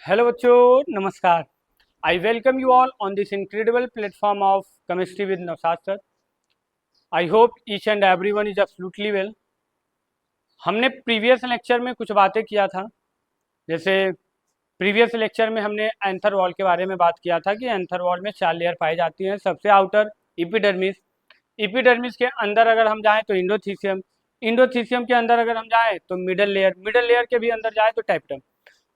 Hello बच्चों, नमस्कार। I welcome you all on this incredible platform of chemistry with Naushad sir. I hope each and every one is absolutely well. हमने previous lecture में कुछ बातें किया था। जैसे प्रीवियस लेक्चर में हमने एंथर वॉल के बारे में बात किया था कि एंथर वॉल में 4 लेयर पाई जाती हैं। सबसे आउटर इपिडर्मिस, इपिडर्मिस के अंदर अगर हम जाएँ तो इंडोथीसियम, इंडोथीसियम के अंदर अगर हम जाएँ तो मिडल लेयर, मिडल लेयर के भी अंदर जाएँ तो टैप्टम।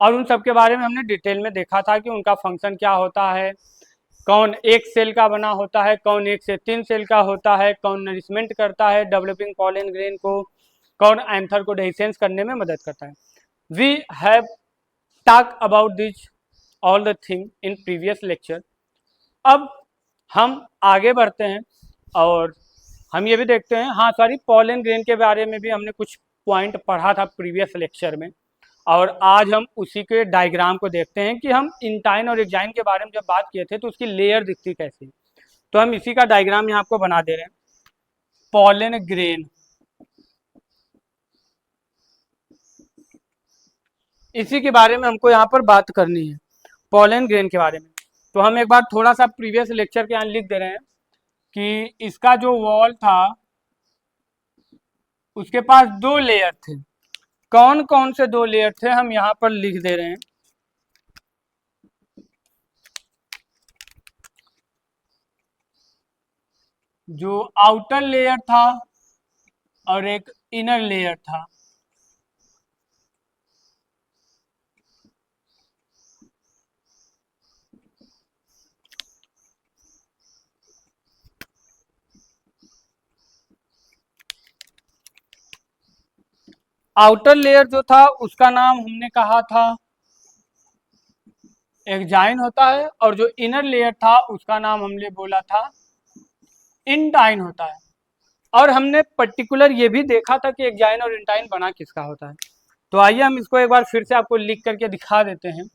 और उन सब के बारे में हमने डिटेल में देखा था कि उनका फंक्शन क्या होता है, कौन एक सेल का बना होता है, कौन 1 से 3 सेल का होता है, कौन नरिशमेंट करता है डेवलपिंग पॉलन ग्रेन को, कौन एंथर को डेहिसेंस करने में मदद करता है। We have talk about this all the thing in previous lecture. अब हम आगे बढ़ते हैं और हम ये भी देखते हैं, हाँ सॉरी, पॉलन ग्रेन के बारे में भी हमने कुछ पॉइंट पढ़ा था प्रीवियस लेक्चर में। और आज हम उसी के डायग्राम को देखते हैं कि हम इंटाइन और एक्जाइन के बारे में जब बात किए थे तो उसकी लेयर दिखती कैसी। तो हम इसी का डायग्राम यहाँ आपको बना दे रहे हैं। पॉलन ग्रेन, इसी के बारे में हमको यहाँ पर बात करनी है, पॉलन ग्रेन के बारे में। तो हम एक बार थोड़ा सा प्रीवियस लेक्चर के यहाँ लिख दे रहे हैं कि इसका जो वॉल था उसके पास 2 लेयर थे। कौन कौन से 2 लेयर थे हम यहाँ पर लिख दे रहे हैं। जो आउटर लेयर था और एक इनर लेयर था। आउटर लेयर जो था उसका नाम हमने कहा था एक्जाइन होता है, और जो इनर लेयर था उसका नाम हमने बोला था इंटाइन होता है। और हमने पर्टिकुलर ये भी देखा था कि एक्जाइन और इंटाइन बना किसका होता है। तो आइए हम इसको एक बार फिर से आपको लिख करके दिखा देते हैं,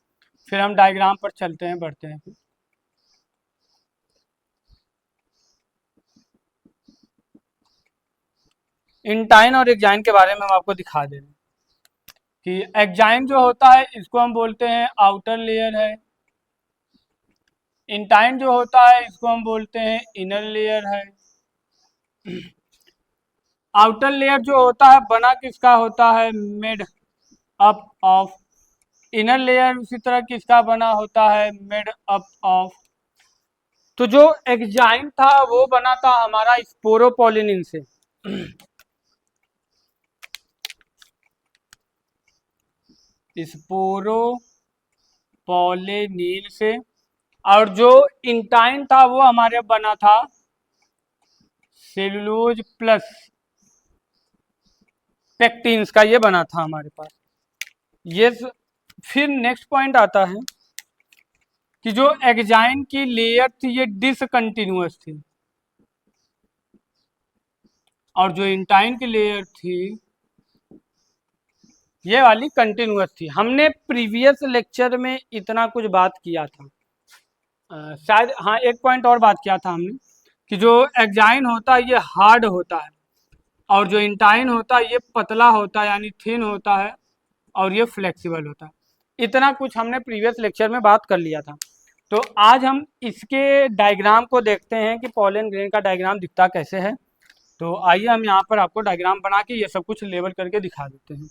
फिर हम डायग्राम पर चलते हैं, बढ़ते हैं। इंटाइन और एक्जाइन के बारे में हम आपको दिखा दे रहे हैं कि एक्जाइन जो होता है इसको हम बोलते हैं आउटर लेयर है, इंटाइन जो होता है इसको हम बोलते हैं इनर लेयर है। आउटर लेयर जो होता है बना किसका होता है, made up of. Inner layer उसी तरह किसका बना होता है, मेड अप ऑफ। तो जो एक्जाइन था वो बना था हमारा स्पोरोपोलिनिन से। स्पोरोपोलिनिन से। और जो इंटाइन था वो हमारे बना था सेलुलोज प्लस पेक्टिन्स का, ये बना था हमारे पास ये। फिर नेक्स्ट पॉइंट आता है कि जो एक्जाइन की लेयर थी ये डिसकंटिन्यूअस थी, और जो इंटाइन की लेयर थी ये वाली कंटिन्यूअस थी। हमने प्रीवियस लेक्चर में इतना कुछ बात किया था। शायद हाँ, एक पॉइंट और बात किया था हमने कि जो एक्जाइन होता है ये हार्ड होता है, और जो इंटाइन होता है ये पतला होता है यानी थिन होता है, और ये फ्लेक्सिबल होता है। इतना कुछ हमने प्रीवियस लेक्चर में बात कर लिया था। तो आज हम इसके डायग्राम को देखते हैं कि पॉलन ग्रेन का डायग्राम दिखता कैसे है। तो आइए हम यहाँ पर आपको डायग्राम बना के ये सब कुछ लेबल करके दिखा देते हैं।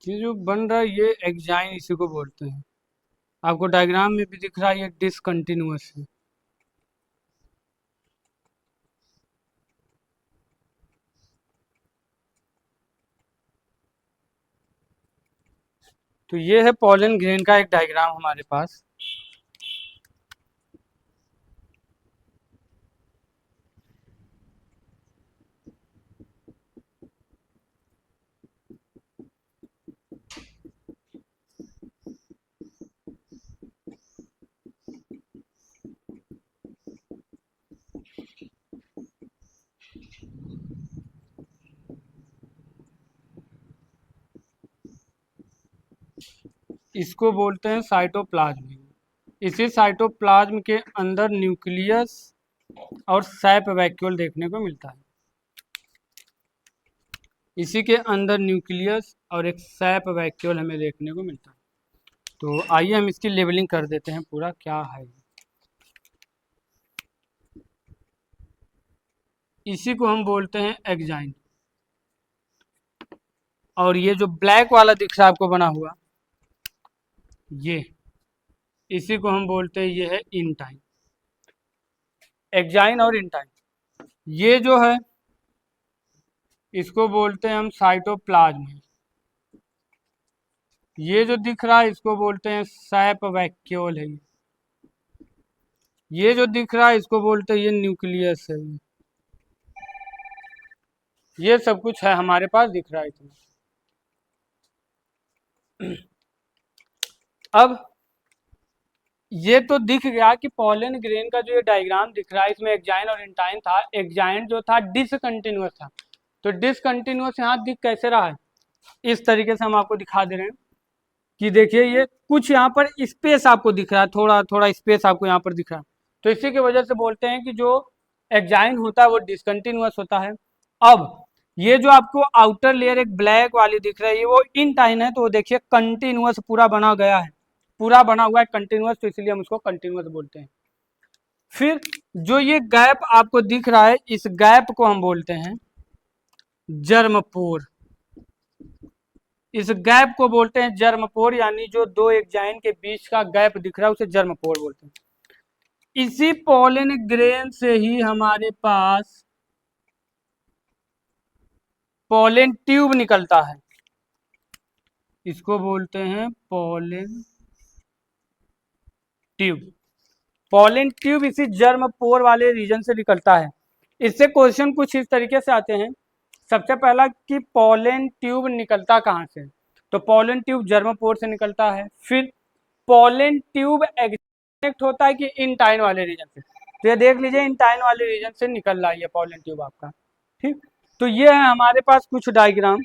ये जो बन रहा है ये एग्जाइन इसी को बोलते हैं। आपको डायग्राम में भी दिख रहा है ये डिसकंटिन्यूअस है। तो ये है पॉलन ग्रेन का एक डायग्राम हमारे पास। इसको बोलते हैं साइटोप्लाज्म। इसी साइटोप्लाज्म के अंदर न्यूक्लियस और सैप वैक्यूल देखने को मिलता है। इसी के अंदर न्यूक्लियस और एक सैप वैक्यूल हमें देखने को मिलता है। तो आइए हम इसकी लेबलिंग कर देते हैं पूरा क्या है। इसी को हम बोलते हैं एग्जाइन। और ये जो ब्लैक वाला दिख रहा है आपको बना हुआ, ये इसी को हम बोलते हैं ये है इंटाइन। एग्जाइन और इंटाइन ये जो है इसको बोलते हैं हम साइटोप्लाज्म। ये जो दिख रहा है इसको बोलते हैं सैप वैक्यूल है। ये जो दिख रहा है इसको बोलते हैं ये न्यूक्लियस है। ये सब कुछ है हमारे पास दिख रहा है इसमें। अब ये तो दिख गया कि पॉलन ग्रेन का जो ये डायग्राम दिख रहा है इसमें एग्जाइन और इंटाइन था। एग्जाइन जो था डिसकंटिन्यूअस था, तो डिसकंटिन्यूअस यहाँ दिख कैसे रहा है, इस तरीके से हम आपको दिखा दे रहे हैं कि देखिए ये कुछ यहाँ पर स्पेस आपको दिख रहा है, थोड़ा थोड़ा स्पेस आपको यहाँ पर दिख रहा है। तो इसी की वजह से बोलते हैं कि जो एग्जाइन होता है वो डिसकंटिन्यूअस होता है। अब ये जो आपको आउटर लेयर एक ब्लैक वाली दिख रही है वो इंटाइन है, तो वो देखिए कंटिन्यूअस पूरा बना गया है, पूरा बना हुआ है कंटिन्यूअस, तो इसलिए हम उसको कंटिन्यूअस बोलते हैं। फिर जो ये गैप आपको दिख रहा है इस गैप को हम बोलते हैं जर्मपोर। इस गैप को बोलते हैं जर्मपोर, यानी जो दो एग्जाइन के बीच का गैप दिख रहा है उसे जर्मपोर बोलते हैं। इसी पॉलन ग्रेन से ही हमारे पास पॉलन ट्यूब निकलता है, इसको बोलते हैं पॉलन ट्यूब। पॉलन ट्यूब इसी जर्मपोर वाले रीजन से निकलता है। इससे क्वेश्चन कुछ इस तरीके से आते हैं। सबसे पहला कि पॉलन ट्यूब निकलता कहाँ से, तो पॉलन ट्यूब जर्मपोर से निकलता है। फिर पॉलन ट्यूब एग्जैक्ट होता है कि इंटाइन वाले रीजन से, तो ये देख लीजिए इंटाइन वाले रीजन से निकल रहा है ये पॉलन ट्यूब आपका। ठीक, तो ये है हमारे पास कुछ डायग्राम,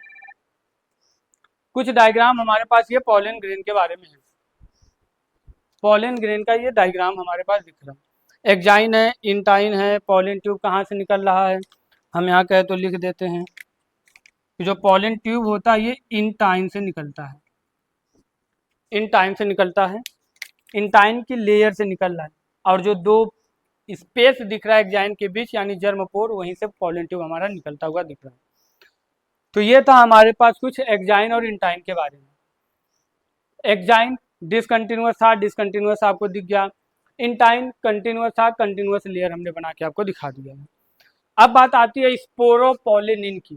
कुछ डायग्राम हमारे पास ये पॉलन ग्रेन के बारे में है। पॉलन ग्रेन का ये डायग्राम हमारे पास दिख रहा है। एग्जाइन है, इंटाइन है, पॉलन ट्यूब कहाँ से निकल रहा है, हम यहाँ कहे तो लिख देते हैं कि जो पॉलन ट्यूब होता है ये इंटाइन से निकलता है, इंटाइन से निकलता है, इंटाइन की लेयर से निकल रहा है। और जो दो स्पेस दिख रहा है एग्जाइन के बीच यानी जर्मपोर, वहीं से पॉलन ट्यूब हमारा निकलता हुआ दिख रहा है। तो ये था हमारे पास कुछ एग्जाइन और इंटाइन के बारे में। एग्जाइन डिसकंटिन्यूअस था, डिसकंटिन्यूअस आपको दिख गया। इंटाइन कंटिन्यूअस था, कंटिन्यूअस लेयर हमने बना के आपको दिखा दिया है। अब बात आती है स्पोरोपोलिनिन की,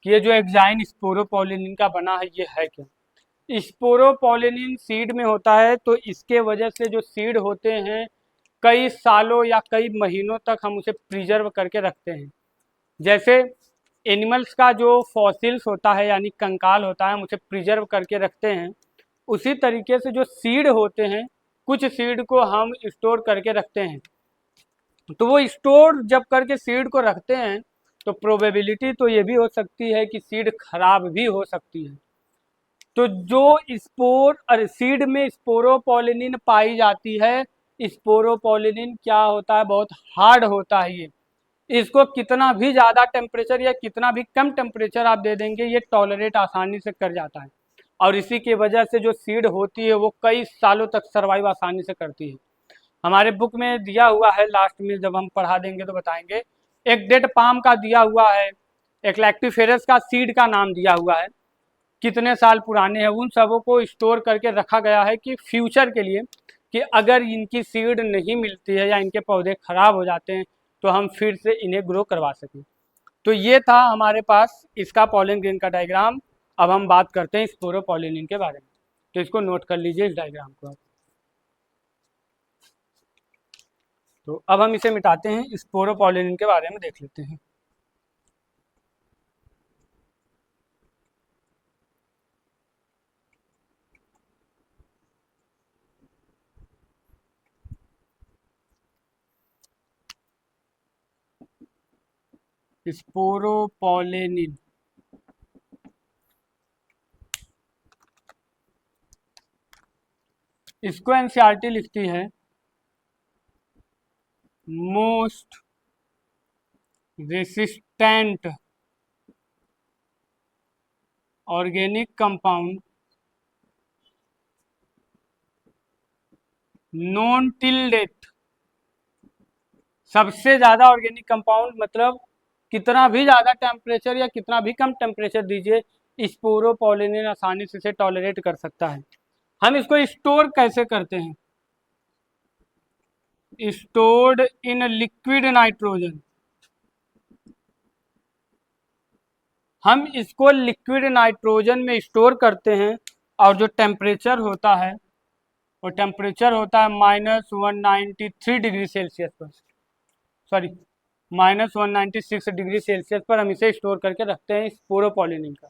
कि ये जो एग्जाइन स्पोरोपोलिनिन का बना है ये है क्या। स्पोरोपोलिनिन सीड में होता है, तो इसके वजह से जो सीड होते हैं कई सालों या कई महीनों तक हम उसे प्रिजर्व करके रखते हैं। जैसे एनिमल्स का जो फॉसिल्स होता है यानी कंकाल होता है हम उसे प्रिजर्व करके रखते हैं, उसी तरीके से जो सीड होते हैं कुछ सीड को हम स्टोर करके रखते हैं। तो वो स्टोर जब करके सीड को रखते हैं तो प्रोबेबिलिटी तो ये भी हो सकती है कि सीड खराब भी हो सकती है। तो जो स्पोर सीड में स्पोरोपोलिनिन पाई जाती है, स्पोरोपोलिनिन क्या होता है, बहुत हार्ड होता है ये। इसको कितना भी ज़्यादा टेम्परेचर या कितना भी कम टेम्परेचर आप दे देंगे ये टॉलरेट आसानी से कर जाता है। और इसी की वजह से जो सीड होती है वो कई सालों तक सर्वाइव आसानी से करती है। हमारे बुक में दिया हुआ है, लास्ट में जब हम पढ़ा देंगे तो बताएंगे। एक डेड पाम का दिया हुआ है, एक लैक्टिफेरस का सीड का नाम दिया हुआ है। कितने साल पुराने हैं, उन सबों को स्टोर करके रखा गया है कि फ्यूचर के लिए, कि अगर इनकी सीड नहीं मिलती है या इनके पौधे खराब हो जाते हैं तो हम फिर से इन्हें ग्रो करवा सकें। तो ये था हमारे पास इसका पॉलिन ग्रेन का डायग्राम। अब हम बात करते हैं स्पोरोपॉलिनिन के बारे में, तो इसको नोट कर लीजिए इस डायग्राम को। तो अब हम इसे मिटाते हैं, स्पोरोपॉलिनिन के बारे में देख लेते हैं। स्पोरोपॉलिनिन इसको एनसीईआरटी लिखती है most resistant organic compound known till date. सबसे ज़्यादा ऑर्गेनिक कंपाउंड मतलब कितना भी ज़्यादा टेम्परेचर या कितना भी कम टेम्परेचर दीजिए, स्पोरोपॉलिनिन आसानी से इसे टॉलरेट कर सकता है। हम इसको स्टोर कैसे करते हैं? Stored in liquid nitrogen. हम इसको लिक्विड नाइट्रोजन में स्टोर करते हैं और जो टेम्परेचर होता है वो टेम्परेचर होता है -193 डिग्री सेल्सियस पर, सॉरी -196 डिग्री सेल्सियस पर हम इसे स्टोर करके रखते हैं स्पोरोपॉलिनिन का,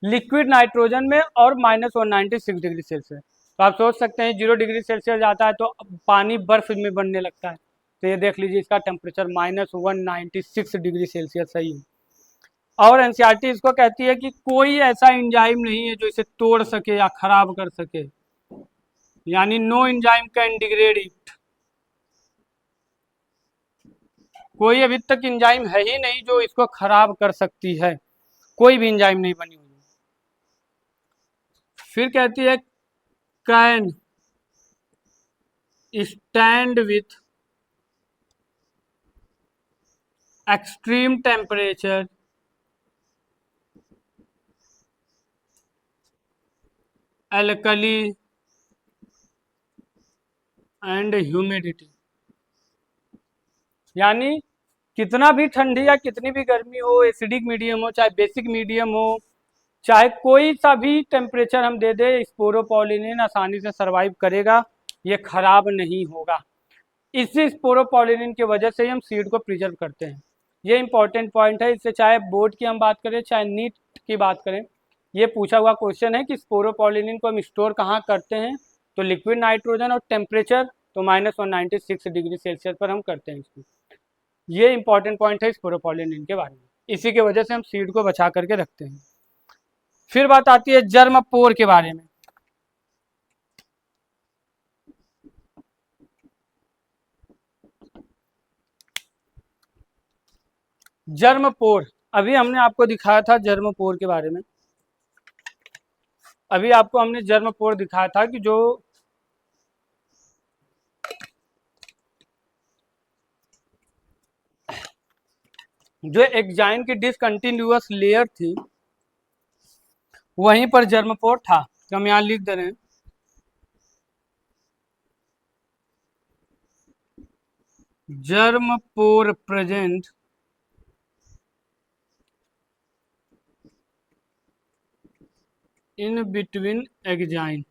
लिक्विड नाइट्रोजन में, और -196 डिग्री सेल्सियस। तो आप सोच सकते हैं 0 डिग्री सेल्सियस जाता है तो पानी बर्फ में बनने लगता है। तो ये देख लीजिए इसका टेम्परेचर -196 डिग्री सेल्सियस सही है। और एनसीईआरटी इसको कहती है कि कोई ऐसा एंजाइम नहीं है जो इसे तोड़ सके या खराब कर सके, यानी no enzyme can degrade it. कोई अभी तक एंजाइम है ही नहीं जो इसको खराब कर सकती है, कोई भी एंजाइम नहीं बनी हुई। फिर कहती है can stand with extreme temperature alkali and humidity. यानी कितना भी ठंडी या कितनी भी गर्मी हो, एसिडिक मीडियम हो चाहे बेसिक मीडियम हो, चाहे कोई सा भी टेम्परेचर हम दे दे, स्पोरोपॉलिनिन आसानी से सरवाइव करेगा, ये खराब नहीं होगा। इसी स्पोरोपॉलिनिन की वजह से ही हम सीड को प्रिजर्व करते हैं। ये इंपॉर्टेंट पॉइंट है, इससे चाहे बोर्ड की हम बात करें चाहे नीट की बात करें, ये पूछा हुआ क्वेश्चन है कि स्पोरोपॉलिनिन को हम स्टोर कहाँ करते हैं, तो लिक्विड नाइट्रोजन और टेम्परेचर तो -196 डिग्री सेल्सियस पर हम करते हैं इसको। ये इंपॉर्टेंट पॉइंट है स्पोरोपॉलिनिन के बारे में, इसी की वजह से हम सीड को बचा करके रखते हैं। फिर बात आती है जर्म पोर के बारे में। जर्म पोर, अभी हमने आपको दिखाया था जर्म पोर के बारे में। अभी आपको हमने जर्म पोर दिखाया था कि जो एक्जाइन की डिसकंटिन्यूअस लेयर थी वहीं पर जर्म पोर था। तो हम यहाँ लिख दे रहे हैं germ pore present in between exine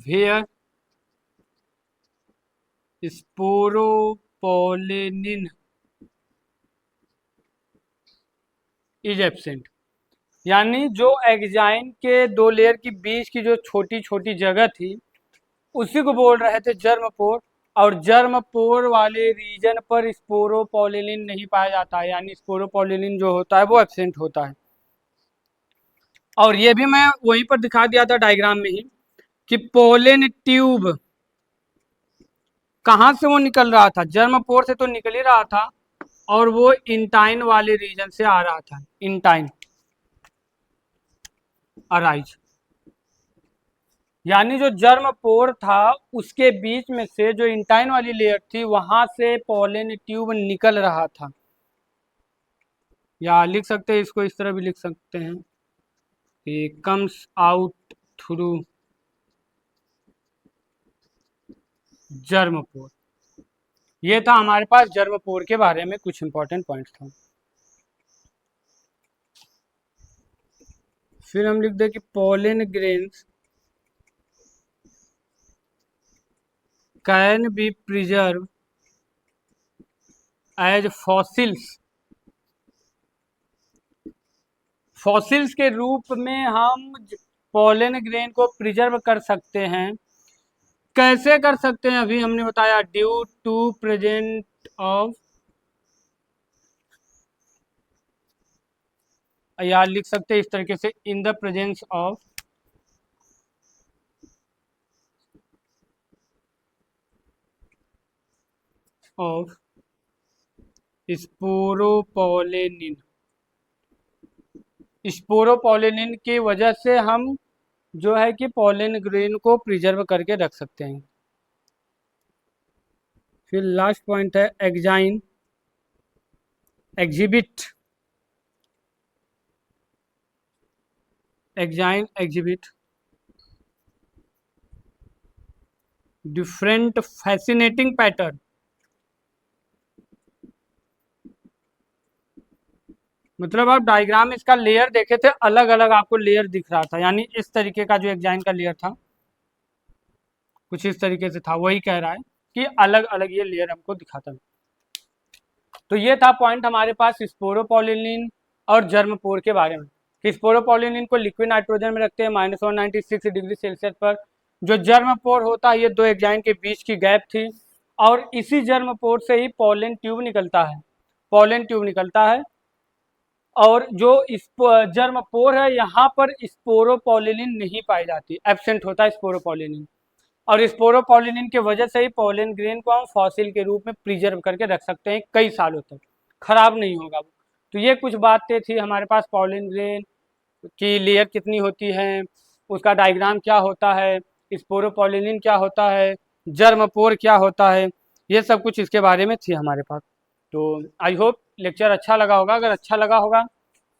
where sporopollenin is absent. यानी जो एक्जाइन के दो लेयर की बीच की जो छोटी छोटी जगह थी उसी को बोल रहे थे जर्म पोर, और जर्म पोर वाले रीजन पर स्पोरोपॉलिनिन नहीं पाया जाता है, यानी स्पोरोपॉलिनिन जो होता है वो एब्सेंट होता है। और ये भी मैं वहीं पर दिखा दिया था डायग्राम में ही कि पोलन ट्यूब कहाँ से वो निकल रहा था, जर्म पोर से तो निकल ही रहा था, और वो इंटाइन वाले रीजन से आ रहा था, इंटाइन अराइज। यानी जो जर्म पोर था उसके बीच में से जो इंटाइन वाली लेयर थी वहां से पोलन ट्यूब निकल रहा था। या लिख सकते हैं इसको, इस तरह भी लिख सकते हैं कि कम्स आउट थ्रू जर्मपोर। ये था हमारे पास जर्मपोर के बारे में कुछ इंपॉर्टेंट पॉइंट्स था। फिर हम लिख दें कि pollen grains can be preserve as fossils. Fossils के रूप में हम पोलन ग्रेन को प्रिजर्व कर सकते हैं। कैसे कर सकते हैं अभी हमने बताया, ड्यू टू प्रेजेंट ऑफ, या लिख सकते हैं इस तरीके से, in the presence of sporopollenin. Sporopollenin की वजह से हम जो है कि पोलन ग्रेन को प्रिजर्व करके रख सकते हैं। फिर लास्ट पॉइंट है exine exhibit different fascinating pattern. मतलब आप डायग्राम में इसका लेयर देखे थे, अलग अलग आपको लेयर दिख रहा था, यानी इस तरीके का जो एग्जाइन का लेयर था कुछ इस तरीके से था, वही कह रहा है कि अलग अलग ये लेयर हमको दिखाता है। तो ये था पॉइंट हमारे पास स्पोरोपोलिनिन और जर्मपोर के बारे में कि स्पोरोपोलिनिन को लिक्विड नाइट्रोजन में रखते हैं -196 डिग्री सेल्सियस पर। जो जर्मपोर होता है, ये दो एग्जाइन के बीच की गैप थी, और इसी जर्मपोर से ही पोलन ट्यूब निकलता है। और जो जर्मपोर है, यहाँ पर स्पोरोपोलिनिन नहीं पाई जाती, एब्सेंट होता है स्पोरोपोलिनिन। और स्पोरोपोलिनिन की वजह से ही पोलन ग्रेन को हम फॉसिल के रूप में प्रिजर्व करके रख सकते हैं, कई सालों तक खराब नहीं होगा वो। तो ये कुछ बातें थी हमारे पास, पोलन ग्रेन की लेयर कितनी होती है, उसका डायग्राम क्या होता है, स्पोरोपोलिनिन क्या होता है, जर्मपोर क्या होता है, ये सब कुछ इसके बारे में थी हमारे पास। तो आई होप लेक्चर अच्छा लगा होगा। अगर अच्छा लगा होगा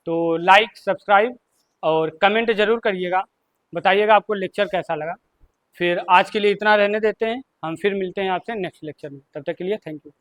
तो लाइक, सब्सक्राइब और कमेंट जरूर करिएगा, बताइएगा आपको लेक्चर कैसा लगा। फिर आज के लिए इतना रहने देते हैं, हम फिर मिलते हैं आपसे नेक्स्ट लेक्चर में। तब तक के लिए थैंक यू।